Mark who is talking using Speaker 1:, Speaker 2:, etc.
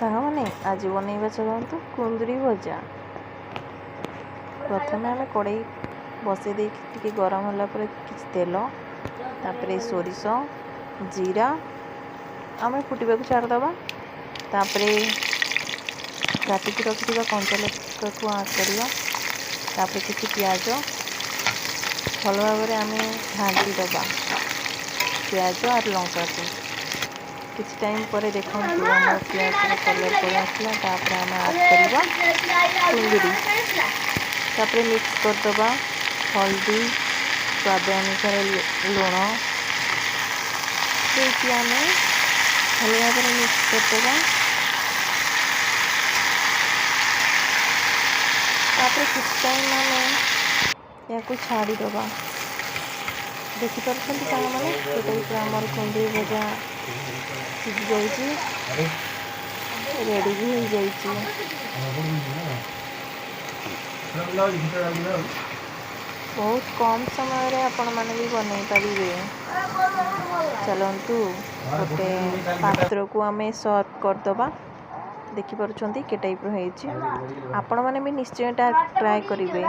Speaker 1: ସାଙ୍ଗମାନେ ଆଜି ବନେଇବା ଚାଲନ୍ତୁ କୁନ୍ଦୁରି ଭଜା। ପ୍ରଥମେ ଆମେ କଡ଼େଇ ବସାଇ ଦେଇକି ଟିକେ ଗରମ ହେଲା ପରେ କିଛି ତେଲ, ତାପରେ ସୋରିଷ, ଜିରା ଆମେ ଫୁଟିବାକୁ ଛାଡ଼ିଦେବା। ତାପରେ କାଟିକି ରଖିଥିବା କଞ୍ଚା ଲଙ୍କାକୁ ଆଡ଼୍ କରିବା। ତାପରେ କିଛି ପିଆଜ ଭଲ ଭାବରେ ଆମେ ଘାଣ୍ଟି ଦେବା ପିଆଜ ଆଉ ଲଙ୍କାକୁ। କିଛି ଟାଇମ୍ ପରେ ଦେଖନ୍ତୁ ଆମର ପିଆଜର କଲର୍ ପଳେଇ ଆସିଲା। ତାପରେ ଆମେ ଆଡ଼୍ କରିବା କୁନ୍ଦୁରି। ତାପରେ ମିକ୍ସ କରିଦେବା ହଳଦୀ, ସ୍ୱାଦ ଅନୁସାରେ ଲୁଣ ଦେଇକି ଆମେ ଭଲ ଭାବରେ ମିକ୍ସ କରିଦେବା। ତାପରେ କିଛି ଟାଇମ୍ ଆମେ ଏହାକୁ ଛାଡ଼ିଦେବା। ଦେଖିପାରୁଛନ୍ତି ସାଙ୍ଗମାନେ ଏଇଟା ପୁରା ଆମର କୁନ୍ଦୁରି ଭଜା ସିଝି ଯାଇଛି, ରେଡ଼ି ବି ହୋଇଯାଇଛି। ବହୁତ କମ୍ ସମୟରେ ଆପଣମାନେ ବି ବନେଇ ପାରିବେ। ଚାଲନ୍ତୁ ଗୋଟେ ପାତ୍ରକୁ ଆମେ ସର୍ଭ କରିଦେବା। ଦେଖିପାରୁଛନ୍ତି କି ଟାଇପ୍ର ହେଇଛି। ଆପଣମାନେ ବି ନିଶ୍ଚୟ ଟ୍ରାଏ କରିବେ।